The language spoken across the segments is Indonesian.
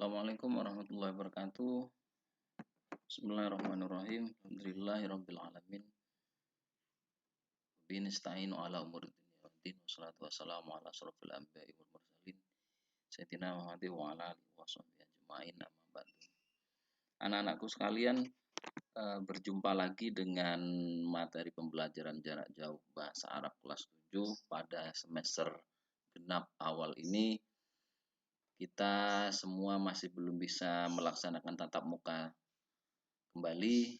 Assalamualaikum warahmatullahi wabarakatuh. Bismillahirrahmanirrahim. Alhamdulillahirrabbilalamin. Bihi nasta'inu ala umuri dunya waddin. Wassalatu wassalamu ala asrofil anbiya'i wal mursalin. Sayyidina Muhammadin wa ala alihi wa sahbihi ajma'in, amma ba'du. Anak-anakku sekalian, berjumpa lagi dengan materi pembelajaran jarak jauh bahasa Arab kelas 7 pada semester genap awal ini. Kita semua masih belum bisa melaksanakan tatap muka kembali.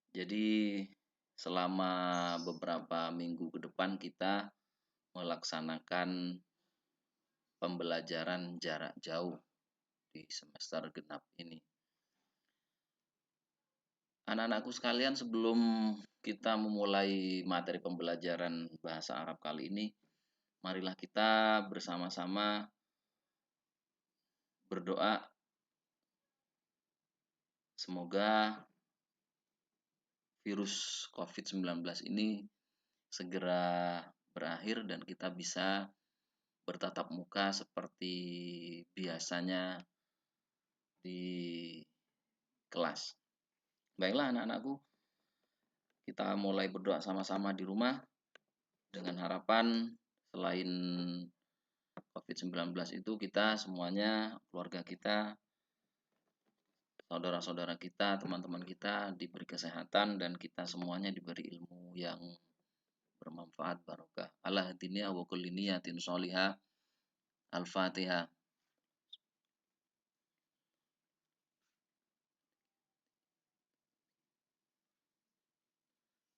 Jadi selama beberapa minggu ke depan kita melaksanakan pembelajaran jarak jauh di semester genap ini. Anak-anakku sekalian, sebelum kita memulai materi pembelajaran bahasa Arab kali ini, marilah kita bersama-sama berdoa semoga virus COVID-19 ini segera berakhir dan kita bisa bertatap muka seperti biasanya di kelas. Baiklah anak-anakku, kita mulai berdoa sama-sama di rumah dengan harapan selain COVID-19 itu kita semuanya, keluarga kita, saudara-saudara kita, teman-teman kita diberi kesehatan dan kita semuanya diberi ilmu yang bermanfaat barokah. Ala hadiniya wa kulli niyatin sholihah. Al-Fatihah.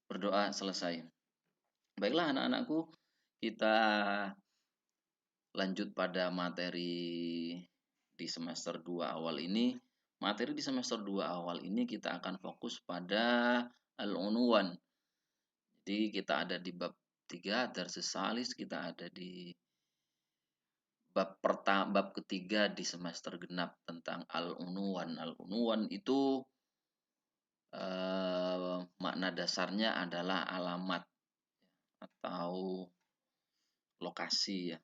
Berdoa selesai. Baiklah anak-anakku, kita lanjut pada materi di semester 2 awal ini. Materi di semester 2 awal ini kita akan fokus pada al-unwan. Jadi kita ada di bab 3 darsus salis, kita ada di bab ketiga di semester genap tentang al-unwan. Al-unwan itu makna dasarnya adalah alamat atau lokasi ya.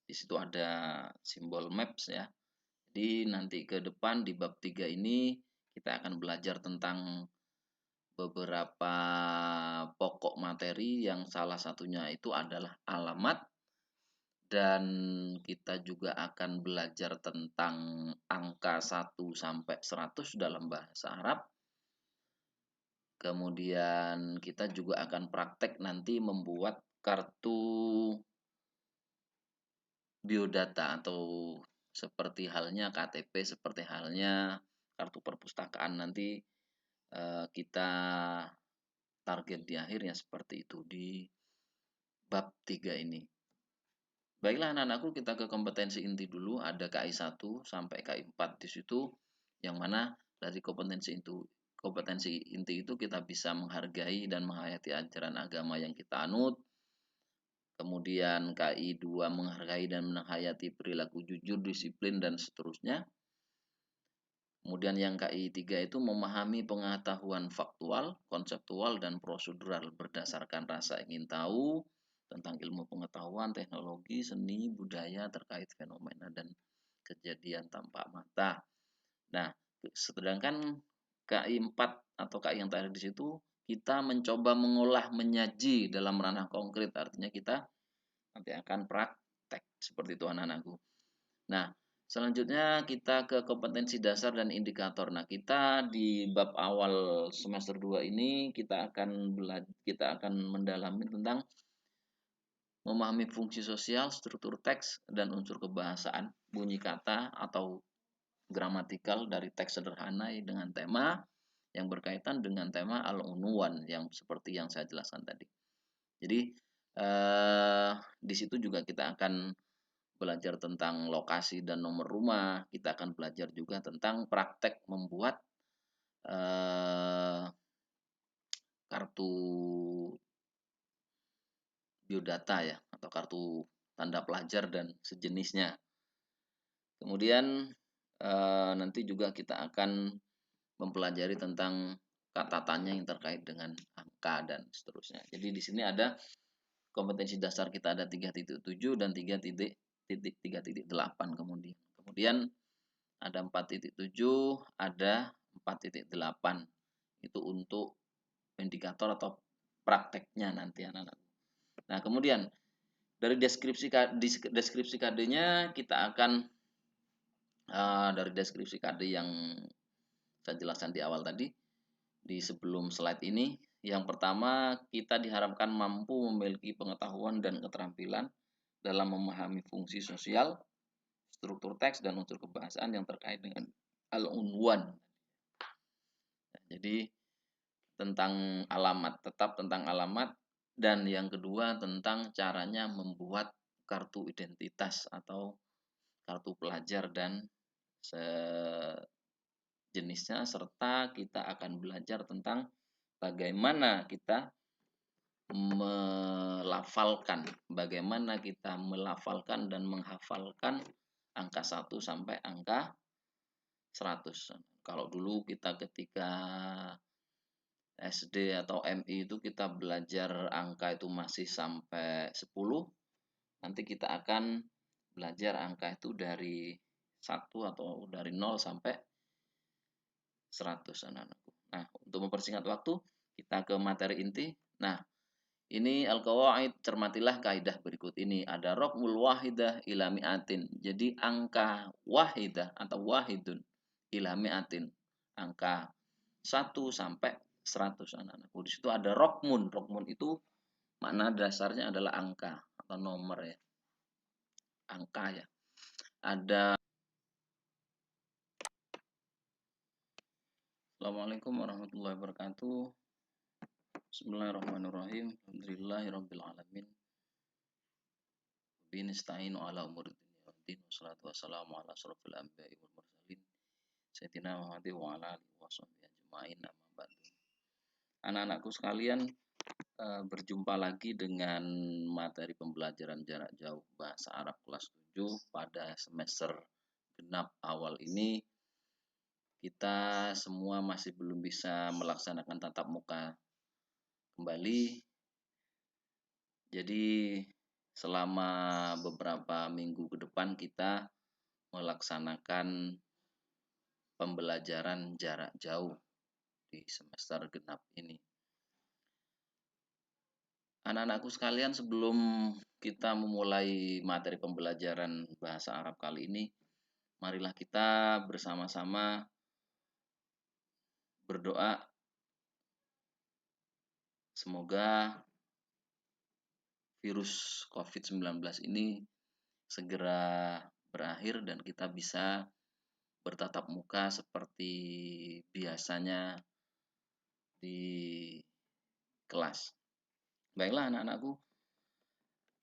Di situ ada simbol maps ya. Jadi nanti ke depan di bab 3 ini kita akan belajar tentang beberapa pokok materi yang salah satunya itu adalah alamat, dan kita juga akan belajar tentang angka 1 sampai 100 dalam bahasa Arab. Kemudian kita juga akan praktek nanti membuat kartu biodata atau seperti halnya KTP, seperti halnya kartu perpustakaan nanti kita target di akhirnya seperti itu di bab 3 ini. Baiklah anak-anakku, kita ke kompetensi inti dulu. Ada KI 1 sampai KI 4 di situ, yang mana dari kompetensi inti itu kita bisa menghargai dan menghayati ajaran agama yang kita anut. Kemudian KI 2 menghargai dan menghayati perilaku jujur, disiplin, dan seterusnya. Kemudian yang KI 3 itu memahami pengetahuan faktual, konseptual, dan prosedural berdasarkan rasa ingin tahu tentang ilmu pengetahuan, teknologi, seni, budaya terkait fenomena dan kejadian tanpa mata. Nah, sedangkan KI 4 atau KI yang terakhir di situ, kita mencoba mengolah menyaji dalam ranah konkret, artinya kita nanti akan praktek seperti itu anak-anakku. Nah, selanjutnya kita ke kompetensi dasar dan indikator. Nah, kita di bab awal semester 2 ini kita akan mendalami tentang memahami fungsi sosial, struktur teks, dan unsur kebahasaan, bunyi kata atau gramatikal dari teks sederhana dengan tema yang berkaitan dengan tema al-unwan yang seperti yang saya jelaskan tadi. Jadi di situ juga kita akan belajar tentang lokasi dan nomor rumah. Kita akan belajar juga tentang praktek membuat kartu biodata ya, atau kartu tanda pelajar dan sejenisnya. Kemudian nanti juga kita akan mempelajari tentang kata tanya yang terkait dengan angka dan seterusnya. Jadi di sini ada kompetensi dasar kita ada 3.7 dan 3.8 kemudian. Kemudian ada 4.7, ada 4.8. Itu untuk indikator atau prakteknya nanti anak-anak. Nah, kemudian dari deskripsi KD-nya kita akan dari deskripsi KD yang saya jelaskan di awal tadi, di sebelum slide ini, yang pertama kita diharapkan mampu memiliki pengetahuan dan keterampilan dalam memahami fungsi sosial, struktur teks, dan unsur kebahasaan yang terkait dengan al-unwan. Jadi tentang alamat, tetap tentang alamat, dan yang kedua tentang caranya membuat kartu identitas atau kartu pelajar dan sejenisnya, serta kita akan belajar tentang bagaimana kita melafalkan dan menghafalkan angka 1 sampai angka 100. Kalau dulu kita ketika SD atau MI itu kita belajar angka itu masih sampai 10, nanti kita akan belajar angka itu dari 1 atau dari 0 sampai 100 anak-anakku. Nah, untuk mempersingkat waktu, kita ke materi inti. Nah, ini al-qawaid, cermatilah kaidah berikut ini. Ada raqmul wahidah ila mi'atin. Jadi angka wahidah atau wahidun ila mi'atin. Angka 1 sampai 100 anak-anakku. Di situ ada raqmun. Raqmun itu makna dasarnya adalah angka atau nomor ya. Angka ya. Ada. Assalamualaikum warahmatullahi wabarakatuh. Bismillahirrahmanirrahim. Alhamdulillahirabbil alamin. Bi nasta'inu ala umuri dunya waddin. Wassalatu wassalamu ala asrofil anbiya'i wal mursalin. Sayyidina Muhammad wa ala alihi washabbihi ajma'in, amma ba'du. Anak-anakku sekalian, berjumpa lagi dengan materi pembelajaran jarak jauh bahasa Arab kelas 7 pada semester genap awal ini. Kita semua masih belum bisa melaksanakan tatap muka kembali. Jadi selama beberapa minggu ke depan kita melaksanakan pembelajaran jarak jauh di semester genap ini. Anak-anakku sekalian, sebelum kita memulai materi pembelajaran bahasa Arab kali ini, marilah kita bersama-sama berdoa semoga virus COVID-19 ini segera berakhir dan kita bisa bertatap muka seperti biasanya di kelas. Baiklah anak-anakku,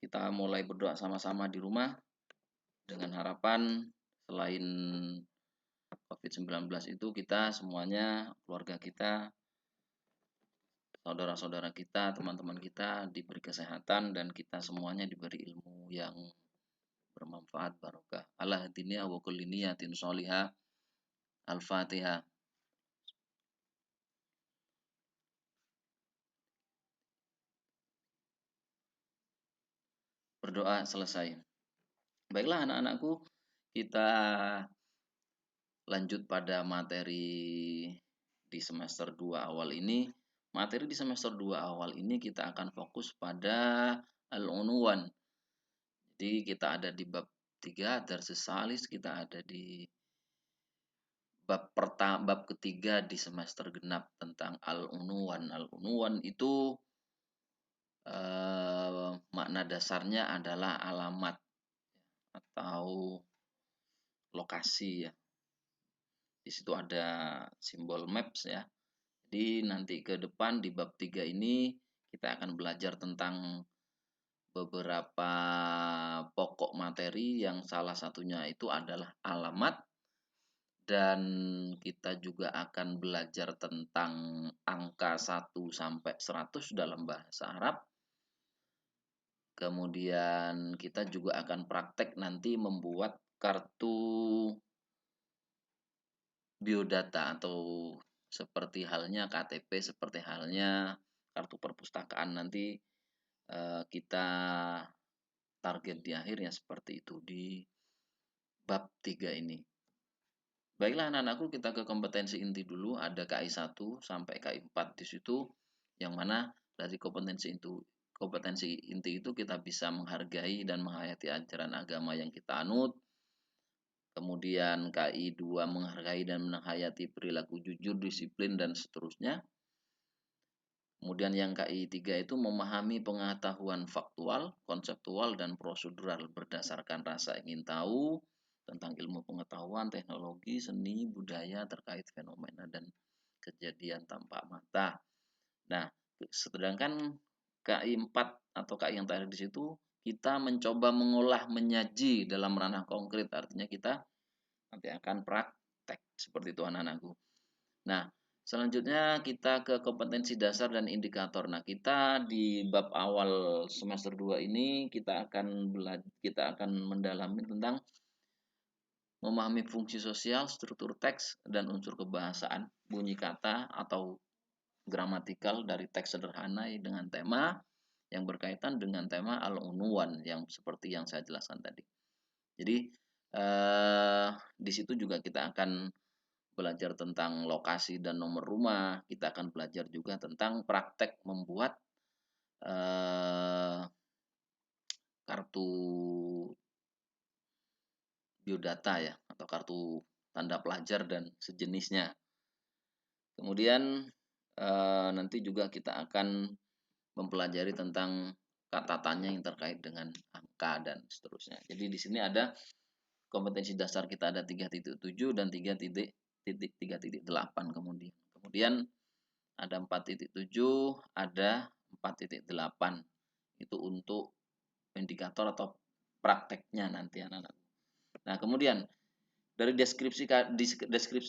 kita mulai berdoa sama-sama di rumah dengan harapan selain COVID-19 itu kita semuanya, keluarga kita, saudara-saudara kita, teman-teman kita diberi kesehatan dan kita semuanya diberi ilmu yang bermanfaat barokah. Ala hadiniya wa kulli niyatin sholihah. Al-Fatihah. Berdoa selesai. Baiklah anak-anakku, kita lanjut pada materi di semester 2 awal ini. Materi di semester 2 awal ini kita akan fokus pada al-unwan. Jadi kita ada di bab 3 darsus salis, kita ada di bab ketiga di semester genap tentang al-unwan. Al-unwan itu makna dasarnya adalah alamat atau lokasi ya. Di situ ada simbol maps ya. Jadi nanti ke depan di bab 3 ini kita akan belajar tentang beberapa pokok materi yang salah satunya itu adalah alamat, dan kita juga akan belajar tentang angka 1 sampai 100 dalam bahasa Arab. Kemudian kita juga akan praktek nanti membuat kartu biodata atau seperti halnya KTP, seperti halnya kartu perpustakaan nanti kita target di akhirnya seperti itu di bab 3 ini. Baiklah anak-anakku, kita ke kompetensi inti dulu. Ada KI 1 sampai KI 4 di situ, yang mana dari kompetensi inti itu kita bisa menghargai dan menghayati ajaran agama yang kita anut. Kemudian KI 2 menghargai dan menghayati perilaku jujur, disiplin, dan seterusnya. Kemudian yang KI 3 itu memahami pengetahuan faktual, konseptual, dan prosedural berdasarkan rasa ingin tahu tentang ilmu pengetahuan, teknologi, seni, budaya terkait fenomena dan kejadian tanpa mata. Nah, sedangkan KI 4 atau KI yang terakhir di situ, kita mencoba mengolah menyaji dalam ranah konkret, artinya kita nanti akan praktek seperti itu anak-anakku. Nah, selanjutnya kita ke kompetensi dasar dan indikator. Nah, kita di bab awal semester 2 ini kita akan mendalami tentang memahami fungsi sosial, struktur teks, dan unsur kebahasaan, bunyi kata atau gramatikal dari teks sederhana dengan tema yang berkaitan dengan tema al-unwan yang seperti yang saya jelaskan tadi. Jadi di situ juga kita akan belajar tentang lokasi dan nomor rumah. Kita akan belajar juga tentang praktek membuat eh, kartu biodata ya, atau kartu tanda pelajar dan sejenisnya. Kemudian nanti juga kita akan mempelajari tentang kata tanya yang terkait dengan angka dan seterusnya. Jadi di sini ada kompetensi dasar kita ada 3.7 dan 3.8 kemudian. Kemudian ada 4.7, ada 4.8. Itu untuk indikator atau prakteknya nanti anak-anak. Nah, kemudian dari deskripsi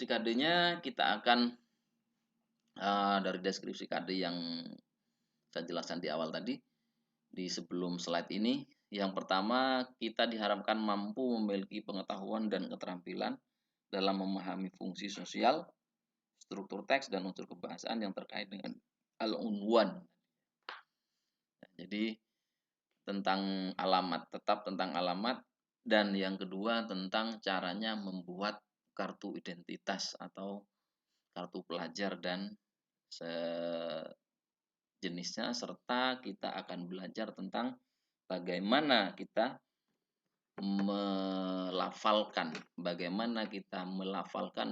KD-nya kita akan dari deskripsi KD yang saya jelaskan di awal tadi, di sebelum slide ini, yang pertama kita diharapkan mampu memiliki pengetahuan dan keterampilan dalam memahami fungsi sosial, struktur teks, dan unsur kebahasaan yang terkait dengan al-unwan. Jadi tentang alamat, tetap tentang alamat, dan yang kedua tentang caranya membuat kartu identitas atau kartu pelajar dan sejenisnya, serta kita akan belajar tentang bagaimana kita melafalkan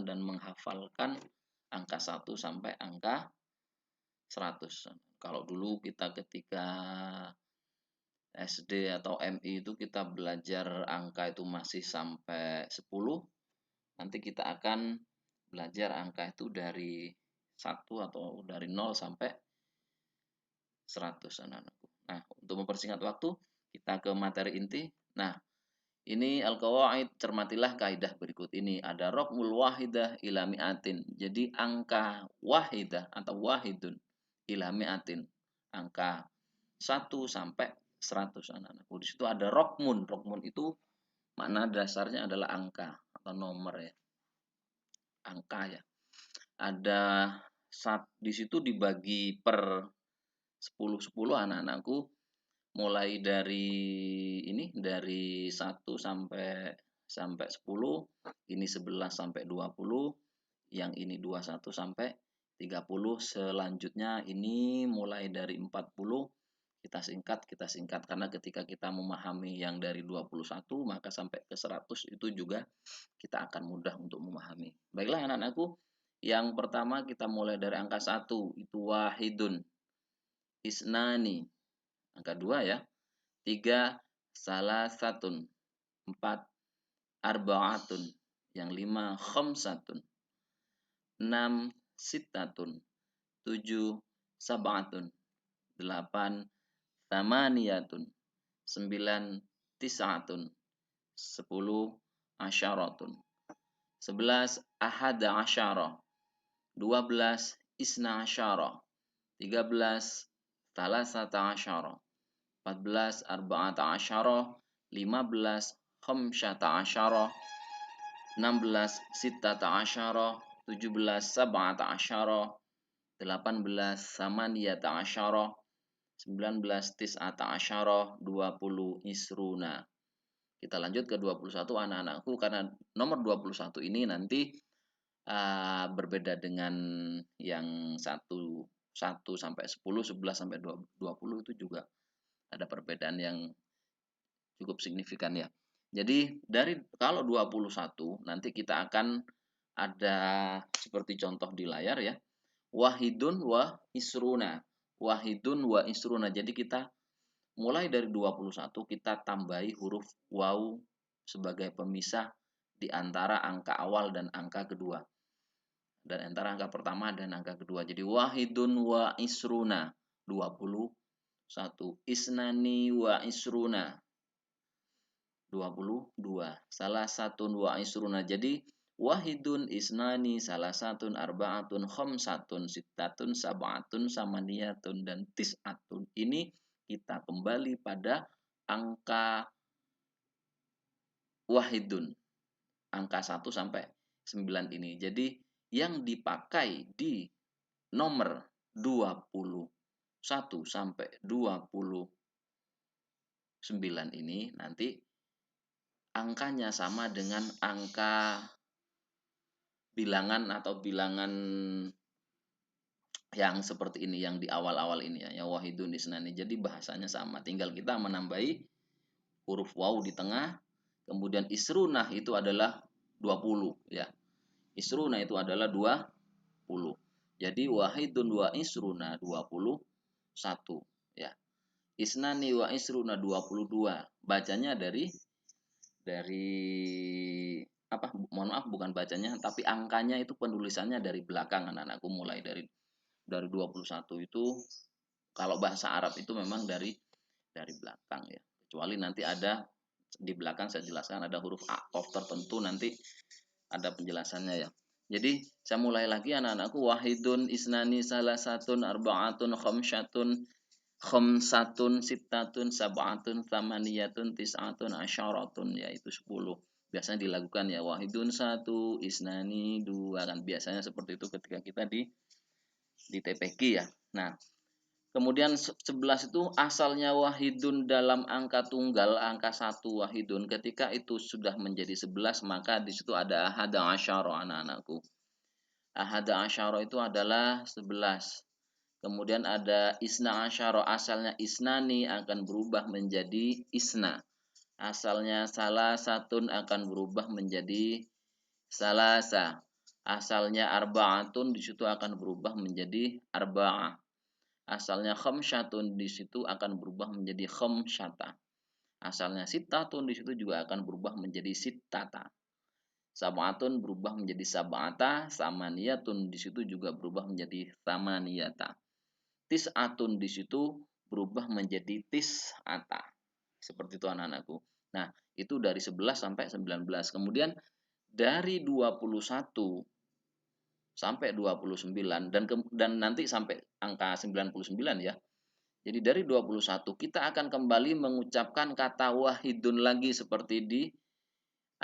dan menghafalkan angka 1 sampai angka 100. Kalau dulu kita ketika SD atau MI itu kita belajar angka itu masih sampai 10, nanti kita akan belajar angka itu dari 1 atau dari 0 sampai 100 anak-anakku. Nah, untuk mempersingkat waktu, kita ke materi inti. Nah, ini al-qawaid, cermatilah kaidah berikut ini. Ada raqmul wahidah ila mi'atin. Jadi angka wahidah atau wahidun ila mi'atin. Angka 1 sampai 100 anak-anakku. Di situ ada raqmun. Raqmun itu makna dasarnya adalah angka atau nomor ya. Angka ya. Ada di situ dibagi per 10 anak-anakku, mulai dari dari 1 sampai 10, ini 11 sampai 20, yang ini 21 sampai 30, selanjutnya ini mulai dari 40 kita singkat karena ketika kita memahami yang dari 21 maka sampai ke 100 itu juga kita akan mudah untuk memahami. Baiklah anak-anakku, yang pertama kita mulai dari angka 1 itu wahidun, isnani, angka 2 ya. 3 salasatun, 4 arba'atun, yang 5 khamsatun, 6 sittatun, 7 sab'atun, 8 tamaniyatun, 9 tis'atun, 10 asyaratun, 11 ahada asyara, 12 isna asyara, 13 talasata asyara, 14 arba'ata asyara, 15 khamsyata asyara, 16 sittata asyara, 17 sab'ata asyara, 18 samaniyata asyara, 19 tis'ata asyara, 20 isruna. Kita lanjut ke 21 anak-anakku, karena nomor 21 ini nanti berbeda dengan yang 1 sampai 10, 11 sampai 20 itu juga ada perbedaan yang cukup signifikan ya. Jadi kalau 21 nanti kita akan ada seperti contoh di layar ya. Wahidun wa isruna. Wahidun wa isruna. Jadi kita mulai dari 21 kita tambahi huruf waw sebagai pemisah di antara angka awal dan angka kedua. Dan antara angka pertama dan angka kedua. Jadi wahidun wa isruna 21. Isnani wa isruna 22. Salah satun wa isruna. Jadi wahidun, isnani, salah satun, arba'atun, khamsatun, sittatun, sab'atun, samaniyatun, dan tis'atun. Ini kita kembali pada angka wahidun. Angka 1 sampai 9 ini. Jadi yang dipakai di nomor 21 sampai 29 ini nanti angkanya sama dengan angka bilangan atau bilangan yang seperti ini, yang di awal-awal ini ya, wahidun isnani. Jadi bahasanya sama, tinggal kita menambahi huruf waw di tengah, kemudian isrunah itu adalah 20 ya. Isruna itu adalah 20. Jadi wahidun wa isruna 21 ya. Isnani wa isruna 22. Bacanya dari apa? Mohon maaf, bukan bacanya, tapi angkanya itu penulisannya dari belakang anak-anakku, mulai dari 21 itu kalau bahasa Arab itu memang dari belakang ya. Kecuali nanti ada di belakang saya jelaskan ada huruf atof tertentu, nanti ada penjelasannya ya. Jadi saya mulai lagi anak-anakku. Wahidun, isnani, salasatun, arba'atun, khamsatun, sittatun, sab'atun, thamaniyatun, tis'atun, asyaratun, yaitu 10. Biasanya dilakukan ya, wahidun 1, isnani 2, kan biasanya seperti itu ketika kita di TPQ ya. Nah, kemudian 11 itu asalnya wahidun dalam angka tunggal, angka 1 wahidun. Ketika itu sudah menjadi 11, maka di situ ada ahada asyara anak-anakku. Ahada asyara itu adalah 11. Kemudian ada isna asyara, asalnya isnani akan berubah menjadi isna. Asalnya salah satun akan berubah menjadi salasa. Asalnya arba'atun di situ akan berubah menjadi arba'ah. Asalnya khamsyatun di situ akan berubah menjadi khamsyata. Asalnya sittatun di situ juga akan berubah menjadi sittata. Sab'atun berubah menjadi sab'ata, samaniyatun di situ juga berubah menjadi samaniyata. Tis'atun di situ berubah menjadi tis'ata. Seperti itu anak-anakku. Nah, itu dari 11 sampai 19. Kemudian dari 21 sampai 29 dan nanti sampai angka 99 ya. Jadi dari 21 kita akan kembali mengucapkan kata wahidun lagi seperti di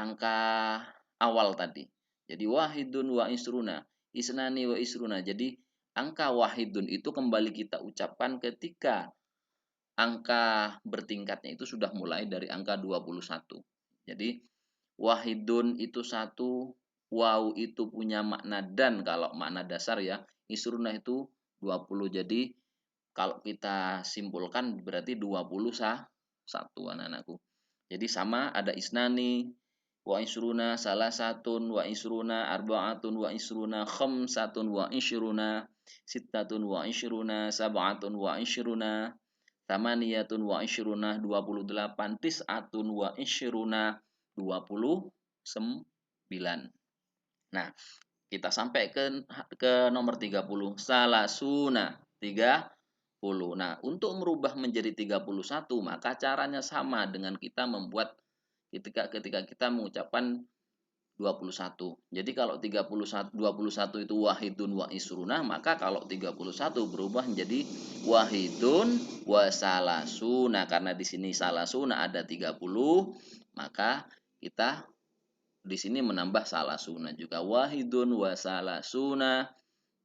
angka awal tadi. Jadi wahidun wa isruna, isnani wa isruna. Jadi angka wahidun itu kembali kita ucapkan ketika angka bertingkatnya itu sudah mulai dari angka 21. Jadi wahidun itu 1, waw itu punya makna dan, kalau makna dasar ya. Isruna itu 20. Jadi kalau kita simpulkan berarti 21 anak-anakku. Jadi sama, ada isnani wa isruna, salah satun wa isruna, arba'atun wa isruna, khamsatun wa isruna, sittatun wa isruna, sab'atun wa isruna, tamaniyatun wa isruna 28, tis'atun wa isruna 29. Nah, kita sampai ke nomor 30, salasuna 30. Nah, untuk merubah menjadi 31 maka caranya sama dengan kita membuat ketika kita mengucapkan 21. Jadi kalau 21 itu wahidun wa isruna, maka kalau 31 berubah menjadi wahidun wa salasuna. Karena di sini salasuna ada 30, maka kita di sini menambah salasuna juga. Wahidun wa salasuna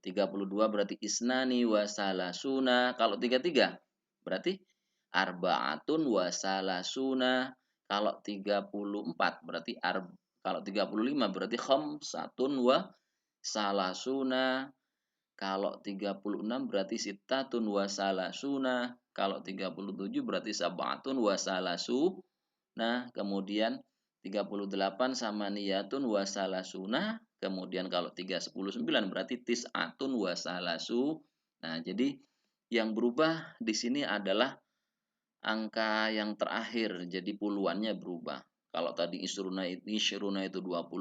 32 berarti isnani wa salasuna. Kalau 33 berarti arba'atun wa salasuna. Kalau 34 berarti kalau 35 berarti khamsatun wa salasuna. Kalau 36 berarti sittatun wa salasuna. Kalau 37 berarti sab'atun wa salasu. Nah, kemudian 38 samaniyatun wa salasuna. Kemudian kalau 319 berarti tis'atun wa salasu. Nah, jadi yang berubah di sini adalah angka yang terakhir, jadi puluhannya berubah. Kalau tadi isruna itu 20,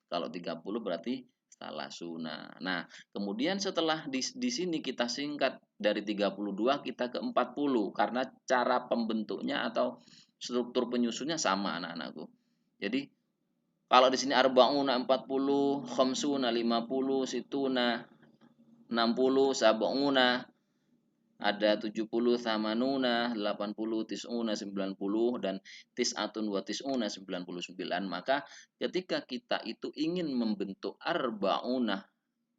kalau 30 berarti salasuna. Nah, kemudian setelah di sini kita singkat dari 32 kita ke 40 karena cara pembentuknya atau struktur penyusunnya sama anak-anakku. Jadi kalau di sini arba'una 40, khamsuna 50, situna 60, sab'una ada 70, thamanuna, 80, tis'una, 90, dan tis'atun wa tis'una, 99. Maka ketika kita itu ingin membentuk arba'una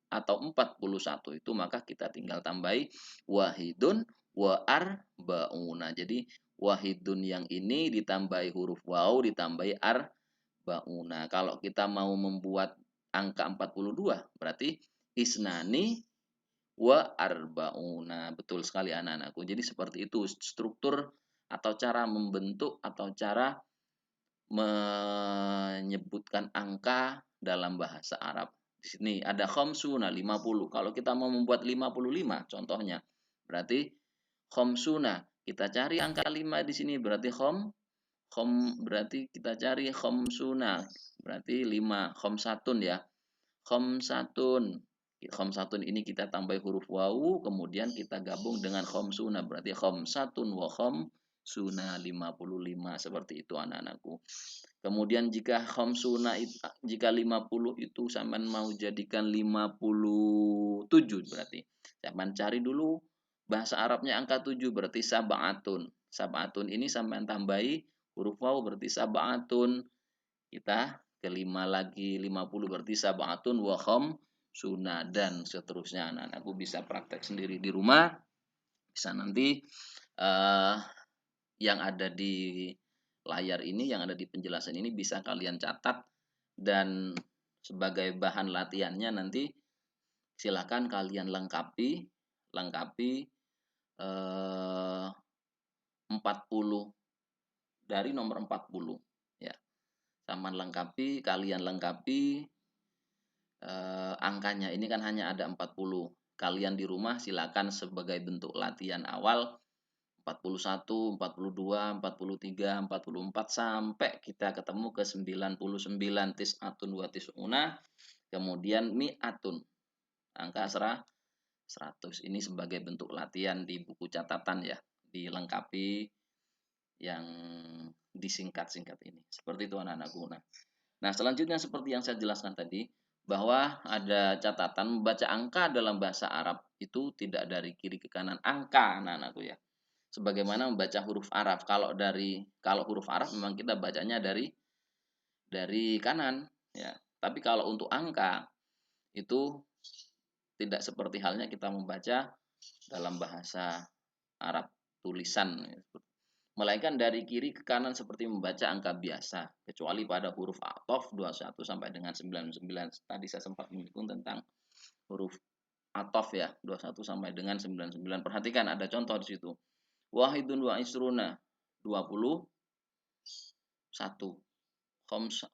atau 41 itu, maka kita tinggal tambahi wahidun wa arba'una. Jadi wahidun yang ini ditambahi huruf waw, ditambahi arba'una. Kalau kita mau membuat angka 42, berarti isnani wa arbauna. Betul sekali anak-anakku. Jadi seperti itu struktur atau cara membentuk atau cara menyebutkan angka dalam bahasa Arab. Di sini ada khamsuna 50. Kalau kita mau membuat 55 contohnya, berarti khamsuna. Kita cari angka 5 di sini berarti berarti kita cari khamsuna. Berarti 5 khamsatun ya. Khamsatun. Khamsatun ini kita tambah huruf wawu, kemudian kita gabung dengan khamsuna, berarti khamsatun wa khamsuna 55, seperti itu anak-anakku. Kemudian jika khamsuna jika 50 itu sampean mau jadikan 57 berarti. Sampean cari dulu bahasa Arabnya angka 7 berarti sab'atun. Sab'atun ini sampean tambahi huruf wawu berarti sab'atun. Kita kelima lagi 50 berarti sab'atun wa khamsuna dan seterusnya. Anak-anakku bisa praktek sendiri di rumah. Bisa nanti yang ada di layar ini, yang ada di penjelasan ini bisa kalian catat dan sebagai bahan latihannya nanti silakan kalian lengkapi 40 dari nomor 40 ya. Kalian lengkapi angkanya. Ini kan hanya ada 40. Kalian di rumah silakan sebagai bentuk latihan awal 41, 42, 43, 44 sampai kita ketemu ke 99, tis'atun wa tis'una, kemudian mi'atun. Angka 100. Ini sebagai bentuk latihan di buku catatan ya, dilengkapi yang disingkat-singkat ini. Seperti itu anak-anakku. Nah, selanjutnya seperti yang saya jelaskan tadi, bahwa ada catatan membaca angka dalam bahasa Arab itu tidak dari kiri ke kanan angka anak-anakku ya. Sebagaimana membaca huruf Arab. Kalau huruf Arab memang kita bacanya dari kanan ya. Tapi kalau untuk angka itu tidak seperti halnya kita membaca dalam bahasa Arab tulisan, melainkan dari kiri ke kanan seperti membaca angka biasa, kecuali pada huruf athof 21 sampai dengan 99. Tadi saya sempat menyinggung tentang huruf athof ya, 21 sampai dengan 99. Perhatikan ada contoh di situ. Wahidun wa isruna 21.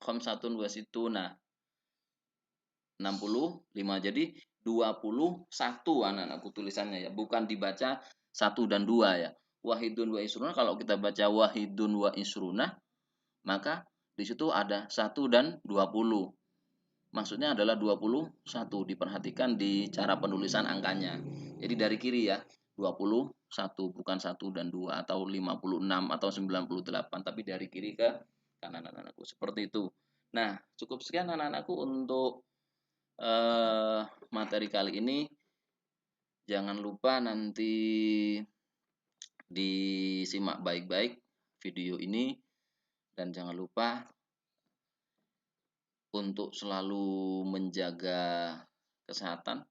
Khamsatun wa situna 65. Jadi 21 anak-anakku tulisannya ya, bukan dibaca 1 dan 2 ya. Wahidun wa isruna, kalau kita baca wahidun wa isruna, maka di situ ada 1 dan 20. Maksudnya adalah 21. Diperhatikan di cara penulisan angkanya. Jadi dari kiri ya, 21 bukan 1 dan 2 atau 56 atau 98, tapi dari kiri ke kanan anak-anakku. Seperti itu. Nah, cukup sekian anak-anakku untuk materi kali ini. Jangan lupa nanti disimak baik-baik video ini dan jangan lupa untuk selalu menjaga kesehatan,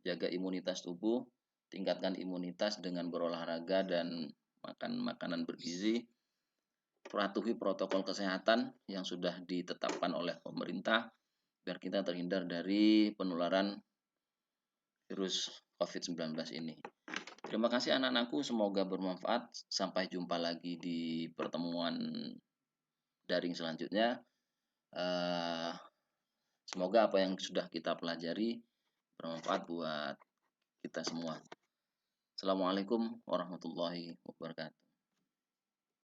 jaga imunitas tubuh, tingkatkan imunitas dengan berolahraga dan makan makanan bergizi. patuhi protokol kesehatan yang sudah ditetapkan oleh pemerintah biar kita terhindar dari penularan virus COVID-19 ini. Terima kasih anak-anakku, semoga bermanfaat. Sampai jumpa lagi di pertemuan daring selanjutnya. Eh, Semoga apa yang sudah kita pelajari bermanfaat buat kita semua. Assalamualaikum warahmatullahi wabarakatuh.